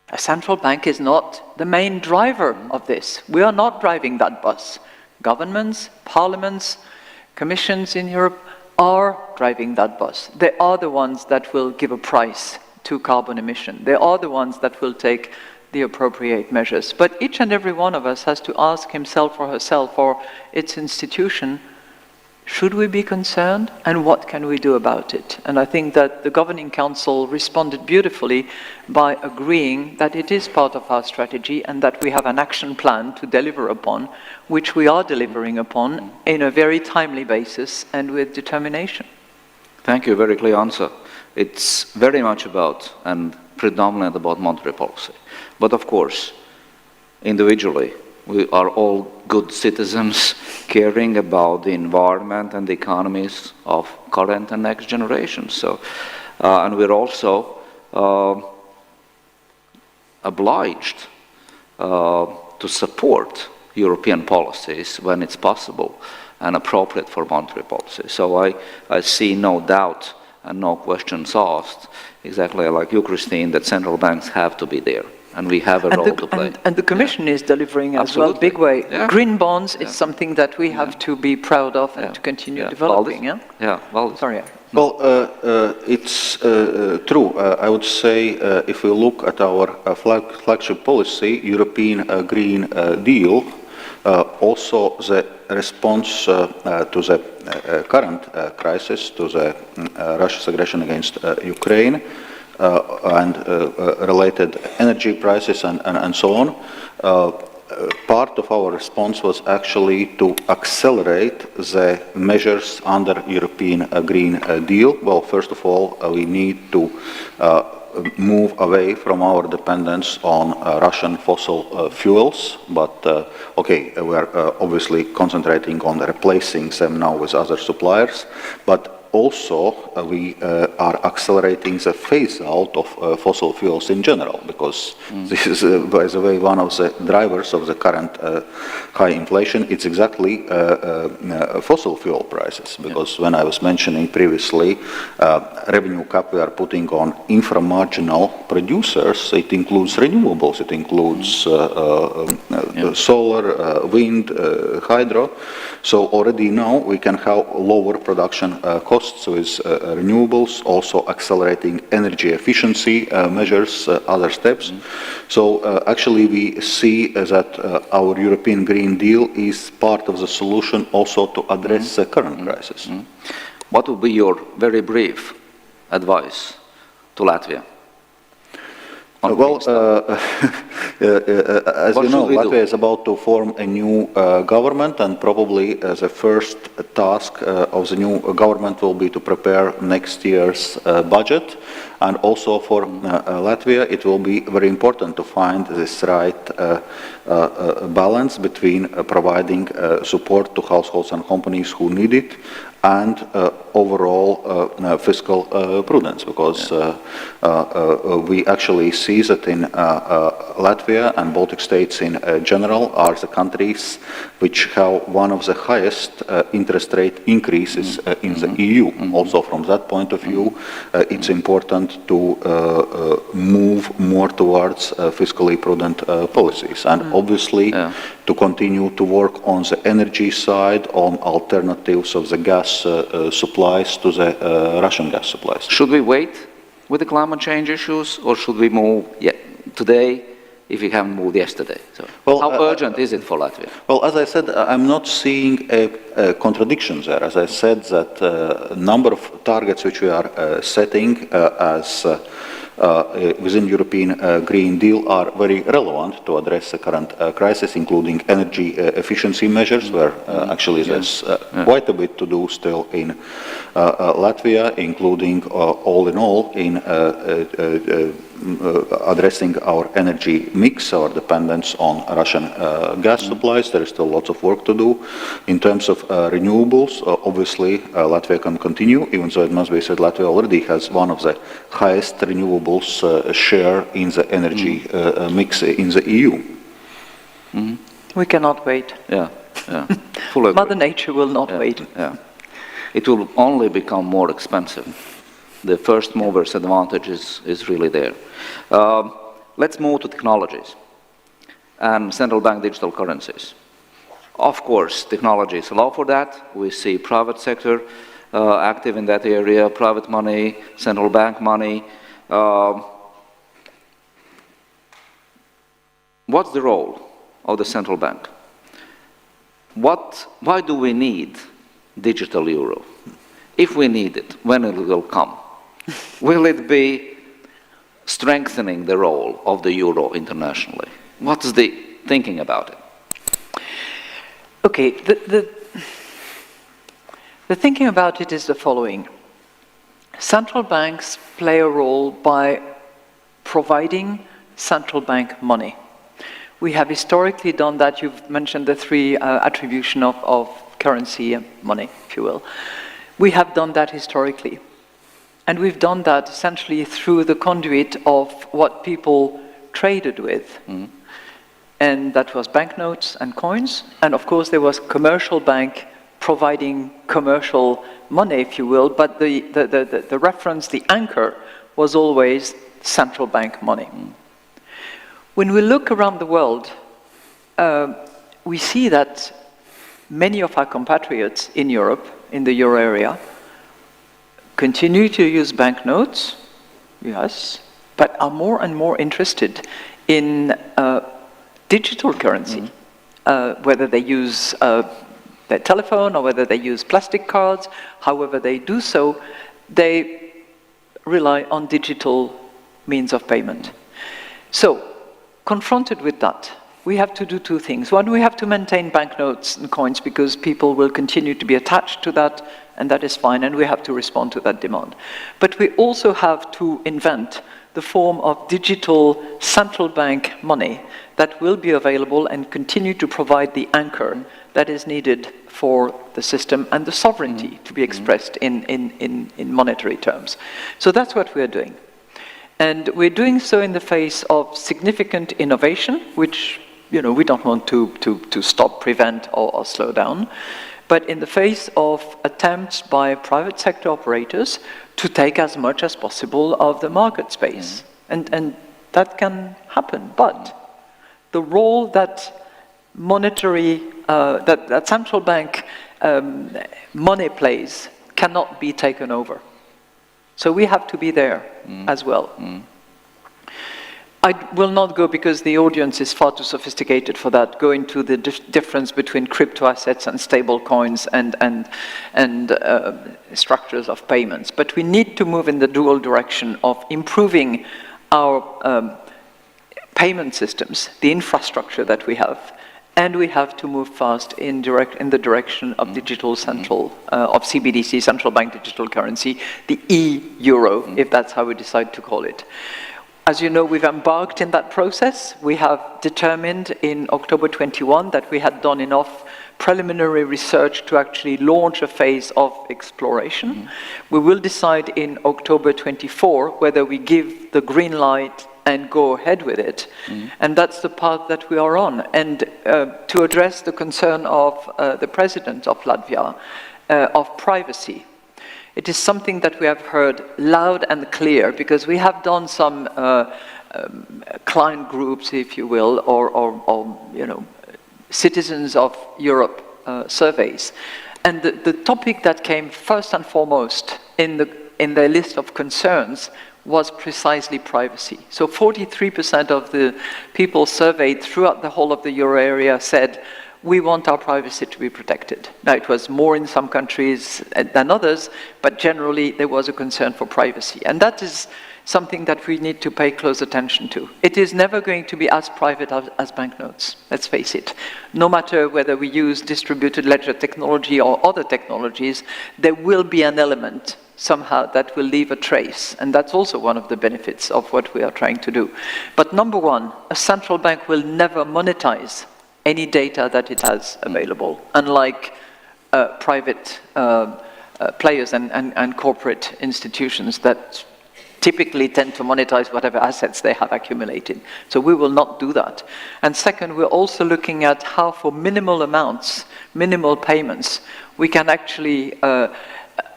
a central bank is not the main driver of this. We are not driving that bus. Governments, parliaments, commissions in Europe are driving that bus. They are the ones that will give a price to carbon emission. They are the ones that will take the appropriate measures. But each and every one of us has to ask himself or herself or its institution, should we be concerned, and what can we do about it? And I think that the Governing Council responded beautifully by agreeing that it is part of our strategy and that we have an action plan to deliver upon, which we are delivering upon in a very timely basis and with determination. Thank you, very clear answer. It's very much about and predominant about monetary policy. But of course, individually, we are all good citizens caring about the environment and the economies of current and next generations. So, and we're also obliged to support European policies when it's possible and appropriate for monetary policy. So I see no doubt and no questions asked, exactly like you, Christine, that central banks have to be there. And we have a role to play. And the Commission is delivering as well, big way. Yeah. Green bonds is something that we have to be proud of and to continue developing. Valdis? Yeah, Valdis. Sorry. Well, it's true. I would say if we look at our flagship policy, European Green Deal, also the response to the current crisis, to the Russia's aggression against Ukraine, and related energy prices and so on, part of our response was actually to accelerate the measures under European Green Deal. Well, first of all, we need to move away from our dependence on Russian fossil fuels, but okay, we are obviously concentrating on replacing them now with other suppliers, but also, we are accelerating the phase-out of fossil fuels in general, because this is, by the way, one of the drivers of the current high inflation. It's exactly fossil fuel prices, because when I was mentioning previously revenue cap we are putting on inframarginal producers, it includes renewables, it includes solar, wind, hydro. So already now we can have lower production costs with renewables, also accelerating energy efficiency measures, other steps. So actually we see that our European Green Deal is part of the solution also to address the current crisis. What would be your very brief advice to Latvia? Well, as you know, Latvia is about to form a new government, and probably the first task of the new government will be to prepare next year's budget. And also for Latvia, it will be very important to find this right balance between providing support to households and companies who need it and overall fiscal prudence, because we actually see that in Latvia and Baltic states in general are the countries which have one of the highest interest rate increases in the EU. Also from that point of view, it's important to move more towards fiscally prudent policies, and obviously to continue to work on the energy side, on alternatives of the gas supplies to the Russian gas supplies. Should we wait with the climate change issues, or should we move today if we haven't moved yesterday? So well, how urgent is it for Latvia? Well, as I said, I'm not seeing a contradiction there. As I said, that number of targets which we are setting as within European Green Deal are very relevant to address the current crisis, including energy efficiency measures, where actually there's quite a bit to do still in Latvia, including all in all in addressing our energy mix, our dependence on Russian gas supplies. There is still lots of work to do. In terms of renewables, obviously Latvia can continue, even though it must be said Latvia already has one of the highest renewables share in the energy mix in the EU. We cannot wait. Fully Mother Nature will not wait. It will only become more expensive. The first mover's advantage is really there. Let's move to technologies and central bank digital currencies. Of course, technologies allow for that. We see private sector active in that area, private money, central bank money. What's the role of the central bank? Why do we need digital euro? If we need it, when it will come? Will it be strengthening the role of the euro internationally? What's the thinking about it? Okay, the thinking about it is the following. Central banks play a role by providing central bank money. We have historically done that. You've mentioned the three attribution of currency and money, if you will. We have done that historically. And we've done that essentially through the conduit of what people traded with. And that was banknotes and coins. And of course there was commercial bank providing commercial money, if you will, but the reference, the anchor, was always central bank money. When we look around the world, we see that many of our compatriots in Europe, in the euro area, continue to use banknotes, yes, but are more and more interested in digital currency, whether they use their telephone or whether they use plastic cards. However they do so, they rely on digital means of payment. So, confronted with that, we have to do two things. One, we have to maintain banknotes and coins because people will continue to be attached to that, and that is fine, and we have to respond to that demand. But we also have to invent the form of digital central bank money that will be available and continue to provide the anchor that is needed for the system and the sovereignty to be expressed in monetary terms. So that's what we're doing. And we're doing so in the face of significant innovation, which we don't want to stop, prevent, or slow down, but in the face of attempts by private sector operators to take as much as possible of the market space. And that can happen, but the role that monetary, that central bank money plays cannot be taken over. So we have to be there as well. I will not go, because the audience is far too sophisticated for that, go into the difference between crypto assets and stable coins and structures of payments. But we need to move in the dual direction of improving our payment systems, the infrastructure that we have, and we have to move fast in the direction of digital central, of CBDC, central bank digital currency, the e-euro, if that's how we decide to call it. As you know, we've embarked in that process. We have determined in October 21 that we had done enough preliminary research to actually launch a phase of exploration. We will decide in October 24 whether we give the green light and go ahead with it. And that's the path that we are on. And to address the concern of the president of Latvia, of privacy, it is something that we have heard loud and clear, because we have done some client groups, if you will, or you know, citizens of Europe surveys. And the topic that came first and foremost in their list of concerns was precisely privacy. So 43% of the people surveyed throughout the whole of the euro area said, we want our privacy to be protected. Now, it was more in some countries than others, but generally there was a concern for privacy. And that is something that we need to pay close attention to. It is never going to be as private as banknotes, let's face it. No matter whether we use distributed ledger technology or other technologies, there will be an element somehow that will leave a trace. And that's also one of the benefits of what we are trying to do. But number one, a central bank will never monetize any data that it has available, unlike private players and corporate institutions that typically tend to monetize whatever assets they have accumulated. So we will not do that. And second, we're also looking at how for minimal amounts, minimal payments, we can actually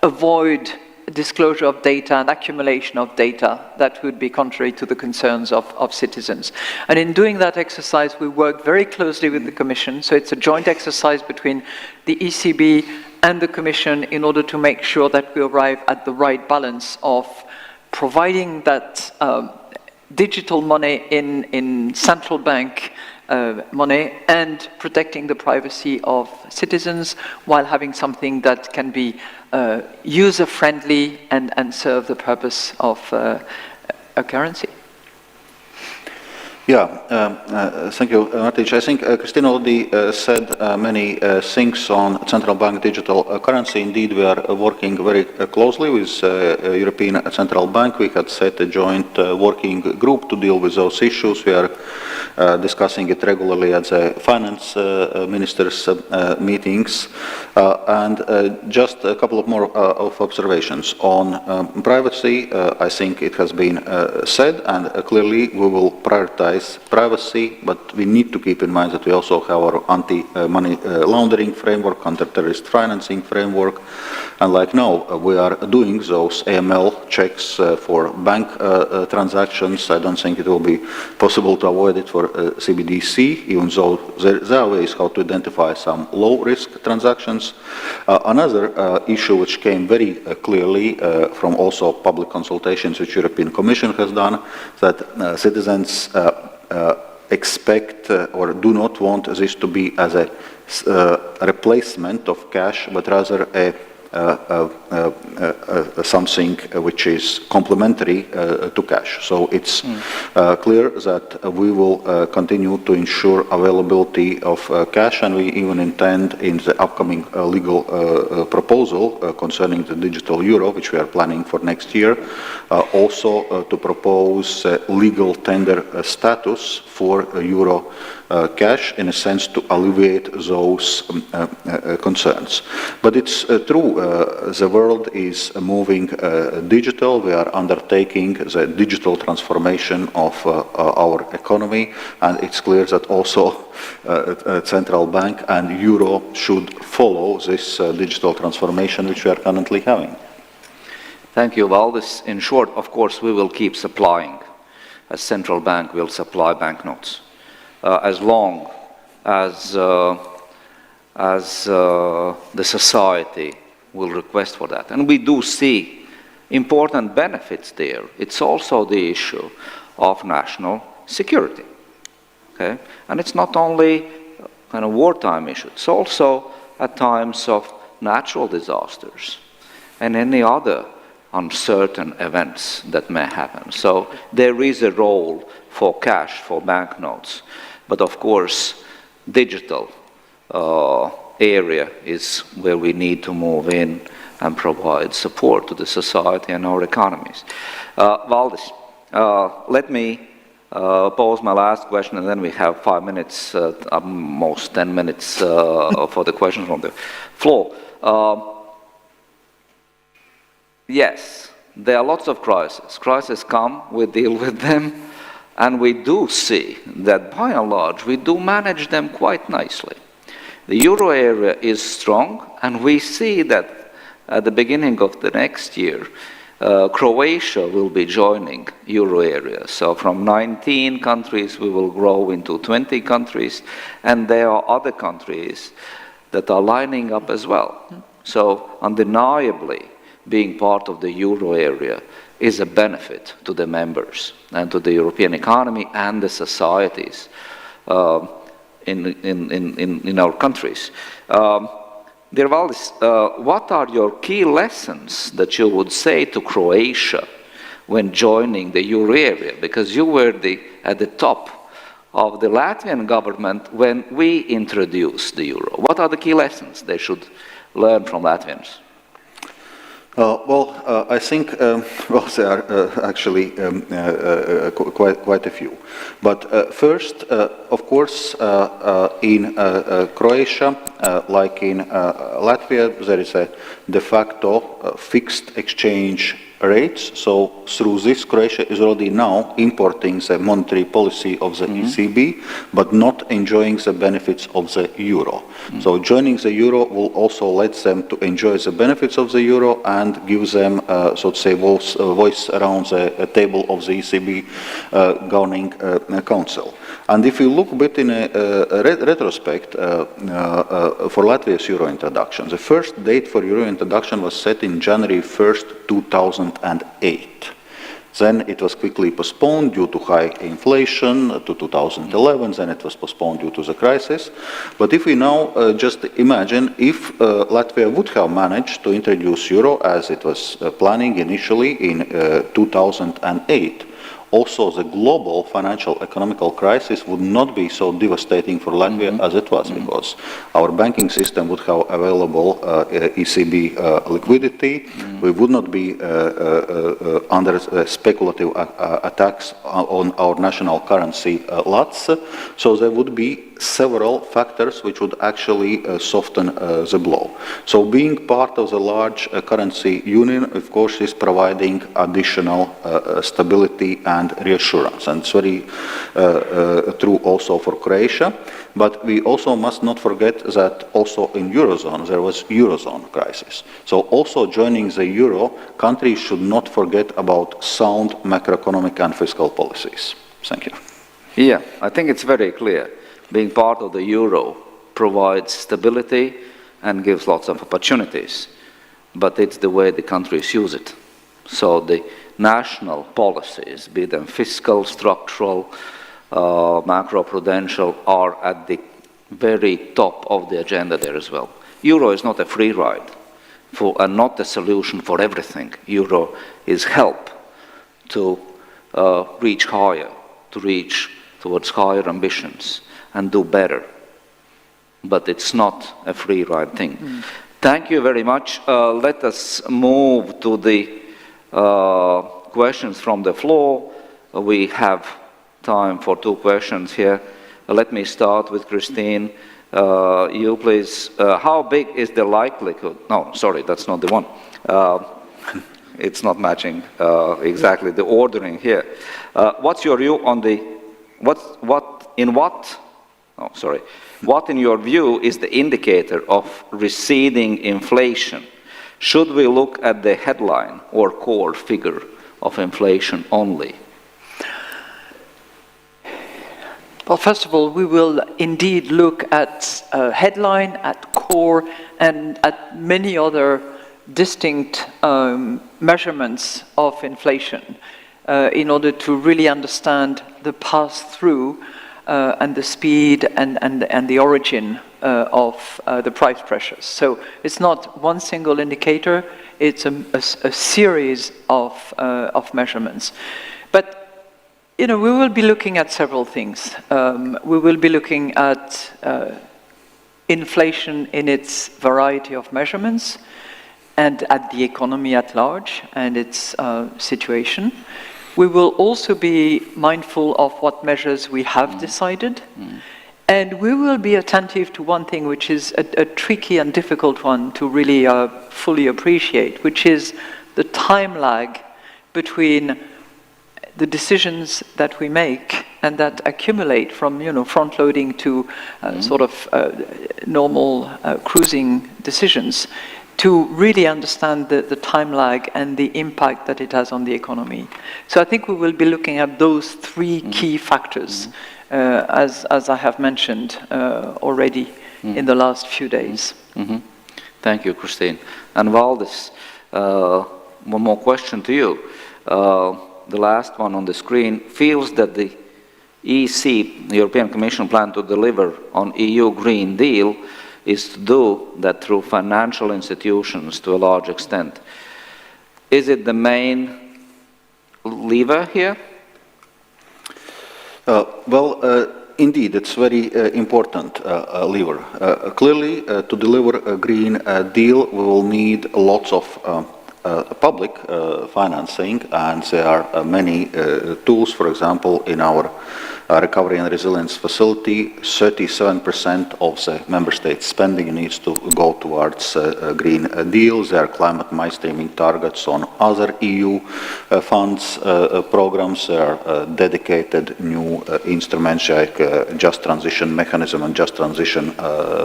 avoid disclosure of data and accumulation of data that would be contrary to the concerns of citizens. And in doing that exercise, we work very closely with the Commission, so it's a joint exercise between the ECB and the Commission in order to make sure that we arrive at the right balance of providing that digital money in central bank money and protecting the privacy of citizens while having something that can be user-friendly and serve the purpose of a currency. Yeah, thank you, Mārtiņš. I think Christina already said many things on central bank digital currency. Indeed, we are working very closely with European Central Bank. We had set a joint working group to deal with those issues. We are discussing it regularly at the finance ministers' meetings. And just a couple of more of observations. On privacy, I think it has been said, and clearly we will prioritize privacy, but we need to keep in mind that we also have our anti-money laundering framework, counter-terrorist financing framework, and like now we are doing those AML checks for bank transactions. I don't think it will be possible to avoid it for CBDC, even though there are ways how to identify some low-risk transactions. Another issue which came very clearly from also public consultations which European Commission has done, that citizens expect or do not want this to be as a replacement of cash, but rather something which is complementary to cash. So it's clear that we will continue to ensure availability of cash, and we even intend in the upcoming legal proposal concerning the digital euro, which we are planning for next year, also to propose legal tender status for euro cash, in a sense to alleviate those concerns. But it's true, the world is moving digital. We are undertaking the digital transformation of our economy, and it's clear that also central bank and euro should follow this digital transformation which we are currently having. Thank you, Valdis. In short, of course, we will keep supplying, as central bank will supply banknotes. As long as the society will request for that. And we do see important benefits there. It's also the issue of national security. Okay? And it's not only kind of wartime issue, it's also at times of natural disasters and any other uncertain events that may happen. So there is a role for cash, for banknotes, but of course digital area is where we need to move in and provide support to the society and our economies. Valdis, let me pose my last question, and then we have 5 minutes, almost 10 minutes for the questions from the floor. Yes, there are lots of crises. Crises come, we deal with them, and we do see that by and large we do manage them quite nicely. The euro area is strong, and we see that at the beginning of the next year, Croatia will be joining euro area. So from 19 countries we will grow into 20 countries, and there are other countries that are lining up as well. So undeniably, being part of the euro area is a benefit to the members and to the European economy and the societies in our countries. Dear Valdis, what are your key lessons that you would say to Croatia when joining the euro area? Because you were at the top of the Latvian government when we introduced the euro. What are the key lessons they should learn from Latvians? I think there are actually quite a few. But first, of course, in Croatia, like in Latvia, there is a de facto fixed exchange rates. So through this, Croatia is already now importing the monetary policy of the ECB, but not enjoying the benefits of the euro. So joining the euro will also let them to enjoy the benefits of the euro and give them, so to say, voice around the table of the ECB governing council. And if you look a bit in a retrospect for Latvia's euro introduction, the first date for euro introduction was set in January 1st, 2008. Then it was quickly postponed due to high inflation to 2011, then it was postponed due to the crisis. But if we now just imagine if Latvia would have managed to introduce euro as it was planning initially in 2008, also the global financial economical crisis would not be so devastating for Latvia as it was, because our banking system would have available ECB liquidity. We would not be under speculative attacks on our national currency lots. So there would be several factors which would actually soften the blow. So being part of the large currency union, of course, is providing additional stability and reassurance. And it's very true also for Croatia. But we also must not forget that also in Eurozone, there was Eurozone crisis. So also joining the Euro, countries should not forget about sound macroeconomic and fiscal policies. Thank you. Yeah, I think it's very clear. Being part of the euro provides stability and gives lots of opportunities, but it's the way the countries use it. So the national policies, be them fiscal, structural, macroprudential, are at the very top of the agenda there as well. Euro is not a free ride and not a solution for everything. Euro is help to reach higher, to reach towards higher ambitions and do better. But it's not a free ride thing. Thank you very much. Let us move to the questions from the floor. We have time for 2 questions here. Let me start with Christine. You please, how big is the likelihood? No, sorry, that's not the one. It's not matching exactly the ordering here. What's your view on the, what in your view is the indicator of receding inflation? Should we look at the headline or core figure of inflation only? Well, first of all, we will indeed look at headline, at core, and at many other distinct measurements of inflation. in order to really understand the pass-through and the speed and the origin of the price pressures. So it's not one single indicator, it's a series of measurements. But we will be looking at several things. We will be looking at inflation in its variety of measurements and at the economy at large and its situation. We will also be mindful of what measures we have decided. And we will be attentive to one thing, which is a tricky and difficult one to really fully appreciate, which is the time lag between the decisions that we make and that accumulate from front-loading to sort of normal cruising decisions, to really understand the time lag and the impact that it has on the economy. So I think we will be looking at those three key factors, as I have mentioned already in the last few days. Thank you, Christine. And Valdis, one more question to you. The last one on the screen feels that the EC, the European Commission, plan to deliver on EU Green Deal is to do that through financial institutions to a large extent. Is it the main lever here? Indeed, it's very important lever. Clearly, to deliver a Green Deal, we will need lots of public financing, and there are many tools. For example, in our Recovery and Resilience Facility, 37% of the member states' spending needs to go towards Green Deals. There are climate mainstreaming targets on other EU funds, programs. There are dedicated new instruments like Just Transition Mechanism and Just Transition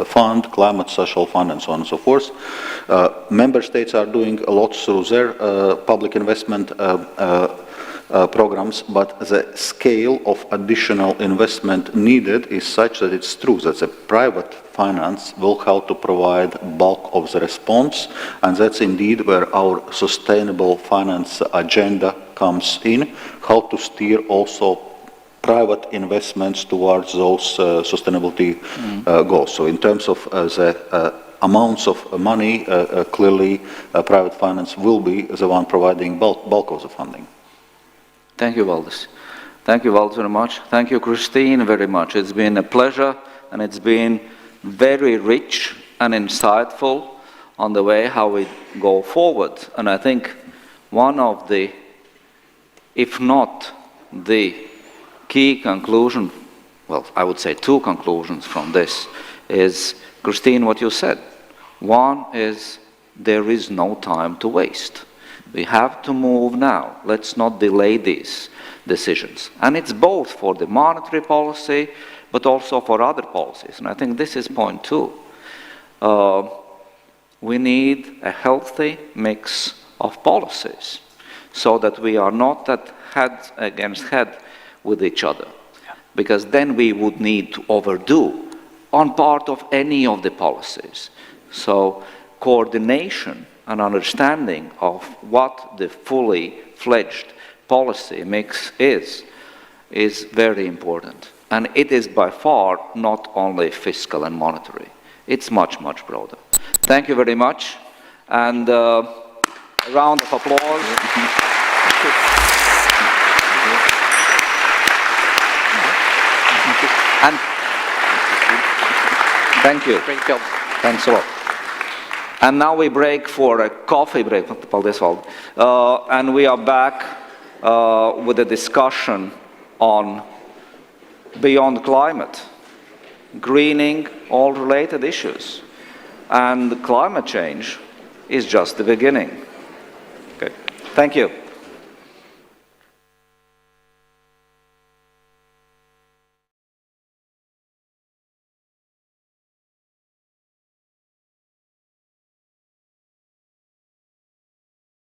Fund, Climate Social Fund, and so on and so forth. Member states are doing a lot through their public investment programs, but the scale of additional investment needed is such that it's true that the private finance will have to provide bulk of the response, and that's indeed where our sustainable finance agenda comes in, how to steer also private investments towards those sustainability goals. So in terms of the amounts of money, clearly private finance will be the one providing bulk of the funding. Thank you, Valdis. Thank you, Valdis, very much. Thank you, Christine, very much. It's been a pleasure, and it's been very rich and insightful on the way how we go forward. And I think one of the, if not the key conclusion, well, I would say two conclusions from this, is, Christine, what you said. One is there is no time to waste. We have to move now. Let's not delay these decisions. And it's both for the monetary policy, but also for other policies. And I think this is point two. We need a healthy mix of policies so that we are not at head against head with each other. Because then we would need to overdo on part of any of the policies. So coordination and understanding of what the fully fledged policy mix is very important. And it is by far not only fiscal and monetary. It's much, much broader. Thank you very much. And a round of applause. And thank you. Great job. Thanks a lot. And now we break for a coffee break. And we are back with a discussion on beyond climate, greening, all related issues. And climate change is just the beginning. Okay. Thank you.